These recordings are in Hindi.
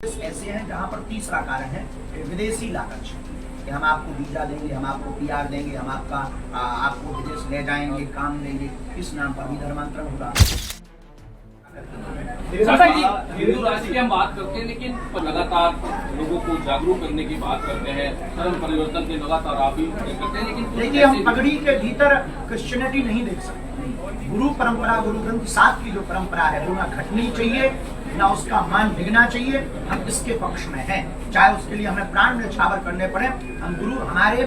ऐसे हैं जहां पर तीसरा कारण है विदेशी लालच कि हम आपको वीजा देंगे, हम आपको पीआर देंगे, हम आपको विदेश ले जाएंगे, काम देंगे। इस नाम पर भी धर्मांतरण होगा। हिंदू राष्ट्र की हम बात करते हैं, लेकिन लगातार लोगों को जागरूक करने की बात करते हैं, धर्म परिवर्तन के लगातार आप भी करते हैं, लेकिन देखिए हम पगड़ी के भीतर क्रिश्चियनिटी नहीं देख सकते। गुरु परंपरा, गुरु ग्रंथ साहब की जो परंपरा है वो ना घटनी चाहिए, ना उसका मान बिगना चाहिए। हम इसके पक्ष में हैं, चाहे उसके लिए हमें प्राण न्यौछावर करने पड़े। हम गुरु हमारे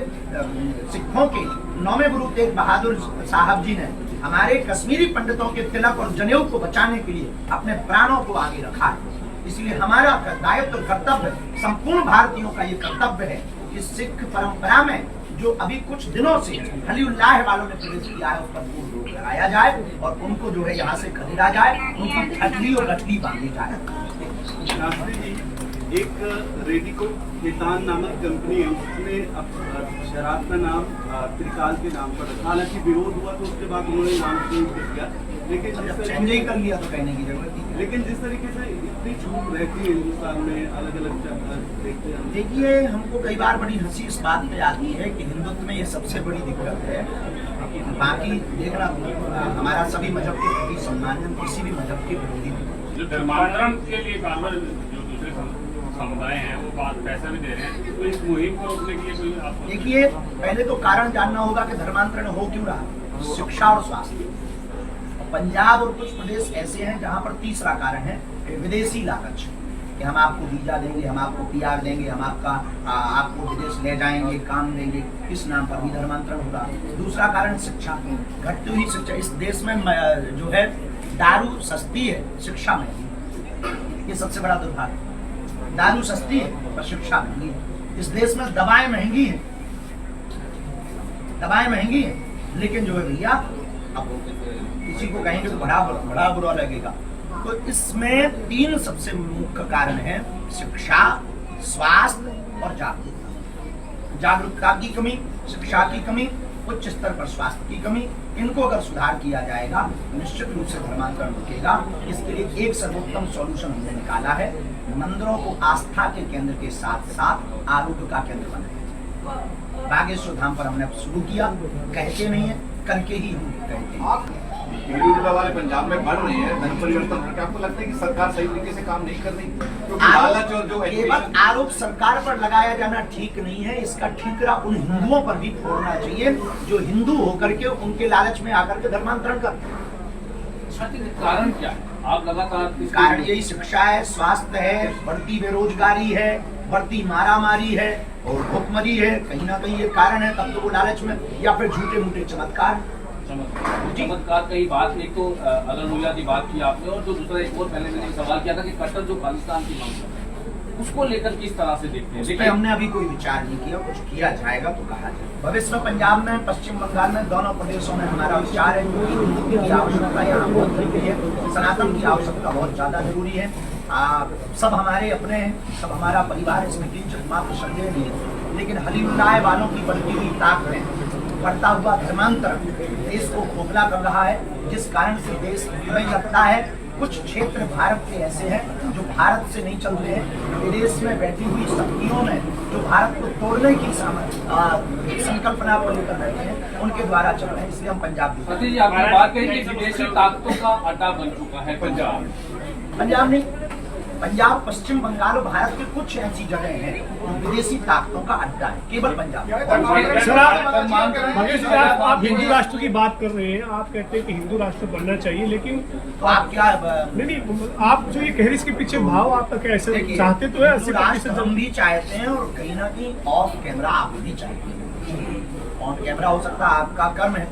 सिखों के 9वें गुरु तेग बहादुर साहब जी ने हमारे कश्मीरी पंडितों के तिलक और जनेऊ को बचाने के लिए अपने प्राणों को आगे रखा है। इसलिए हमारा दायित्व और कर्तव्य, संपूर्ण भारतीयों का ये कर्तव्य है कि सिख परंपरा में जो अभी कुछ दिनों से हलीउल्लाह वालों ने प्रवेश किया है उस पर पूर्ण रोक लगाया जाए और उनको जो है यहाँ से खरीदा जाए, उनको खटली और गठली बांधी जाए। शास्त्री जी, एक रेडिको हितान नामक कंपनी है, उसने शराब का नाम त्रिकाल के नाम पर रखा। हालांकि विरोध हुआ तो उसके बाद उन्होंने नाम चेंज कर दिया, लेकिन ही कर लिया तो कहने की जरूरत नहीं। लेकिन जिस तरीके से इतनी छूट रहती है हिंदुस्तान में, अलग अलग देखते हैं। देखिए हमको कई बार बड़ी हंसी इस बात पे आती है कि हिंदुत्व में ये सबसे बड़ी दिक्कत है। बाकी देखना हमारा सभी मजहब के प्रति सम्मान है, किसी भी मजहब के विरोधी नहीं। जो धर्मांतरण के लिए बार-बार जो दूसरे समुदाय हैं वो बात पैसा भी दे रहे हैं, तो इस मुहिम को रोकने के लिए कोई आपको देखिए पहले तो कारण जानना होगा कि धर्मांतरण हो क्यों रहा। शिक्षा और स्वास्थ्य। पंजाब और कुछ प्रदेश ऐसे हैं जहां पर तीसरा कारण है विदेशी लालच कि हम आपको वीजा देंगे, हम आपको पीआर देंगे, हम आपको विदेश ले जाएंगे, काम देंगे। इस नाम पर भी धर्मांतरण होगा। दूसरा कारण शिक्षा, घटती हुई शिक्षा। इस देश में जो है दारू सस्ती है, शिक्षा महंगी। ये सबसे बड़ा दुर्भाग्य। दारू सस्ती है पर शिक्षा महंगी है। इस देश में दवाएं महंगी हैं, लेकिन जो है भैया अब किसी को कहेंगे तो बड़ा बुरा लगेगा। तो इसमें 3 सबसे मुख्य कारण है: शिक्षा, स्वास्थ्य और जागरूकता। जागरूकता की कमी, शिक्षा की कमी, उच्च स्तर पर स्वास्थ्य की कमी। इनको अगर सुधार किया जाएगा निश्चित रूप से धर्मांतरण रुकेगा। इसके लिए एक सर्वोत्तम सॉल्यूशन हमने निकाला है: मंदिरों को आस्था के केंद्र के साथ साथ आरोग्य का केंद्र बनाया। बागेश्वर धाम पर हमने शुरू किया, कहते नहीं है, करके ही हम कहते हैं। हिंदू वाले पंजाब में बढ़ रही है धर्म परिवर्तन करके, आपको लगता है कि सरकार सही तरीके से काम नहीं कर रही? क्योंकि लालच और जो केवल आरोप सरकार पर लगाया जाना ठीक नहीं है। इसका ठीकरा उन हिंदुओं पर भी फोड़ना चाहिए जो हिंदू होकर के उनके लालच में आकर के धर्मांतरण करते हैं। कारण क्या है? आप लगातार कारण यही शिक्षा है, स्वास्थ्य है, बढ़ती बेरोजगारी है, बढ़ती मारामारी है और भुखमरी है। कहीं ना कहीं ये कारण है, तब तो वो लालच में, या फिर झूठे मूठे चमत्कार का ही बात। एक तो अलग की बात की आपने, और जो दूसरा एक और पहले मैंने सवाल किया था कि कट्टर जो खालिस्तान की मांग है उसको लेकर किस तरह से देखते हैं? देखिए हमने अभी कोई विचार नहीं किया, कुछ किया जाएगा तो कहा जाए। भविष्य में पंजाब में, पश्चिम बंगाल में, दोनों प्रदेशों में हमारा विचार है कि हिंदुत्व की आवश्यकता यहाँ बहुत जरूरी है, सनातन की आवश्यकता बहुत ज्यादा जरूरी है। सब हमारे अपने हैं, सब हमारा परिवार, इसमें किंचित मात्र संदेह नहीं है। लेकिन हलीउल्लाह वालों की बढ़ती हुई ताकत, बढ़ता हुआ धर्मांतरण देश को खोखला कर रहा है, जिस कारण से देश हमें लगता है कुछ क्षेत्र भारत के ऐसे हैं जो भारत से नहीं चल रहे हैं। विदेश में बैठी हुई शक्तियों ने जो भारत को तोड़ने की संकल्पना को लेकर बैठे हैं, उनके द्वारा चल रहे हैं। इसलिए हम पंजाब जी आपने बात कही कि विदेशी ताकतों का अड्डा बन चुका है पंजाब नहीं, पंजाब, पश्चिम बंगाल और भारत के कुछ ऐसी जगह हैं जो विदेशी ताकतों का अड्डा है, केवल पंजाब। सर आप हिंदू राष्ट्र की बात कर रहे हैं, आप कहते हैं कि हिंदू राष्ट्र बनना चाहिए, लेकिन तो आप क्या नहीं, आप जो ये कह रहे हैं इसके पीछे भाव आपका कैसे चाहते तो है? 80% हम भी चाहते हैं और कहीं ना कहीं ऑफ कैमरा आप भी चाहते हैं। ऑन कैमरा हो सकता है आपका कर्म है,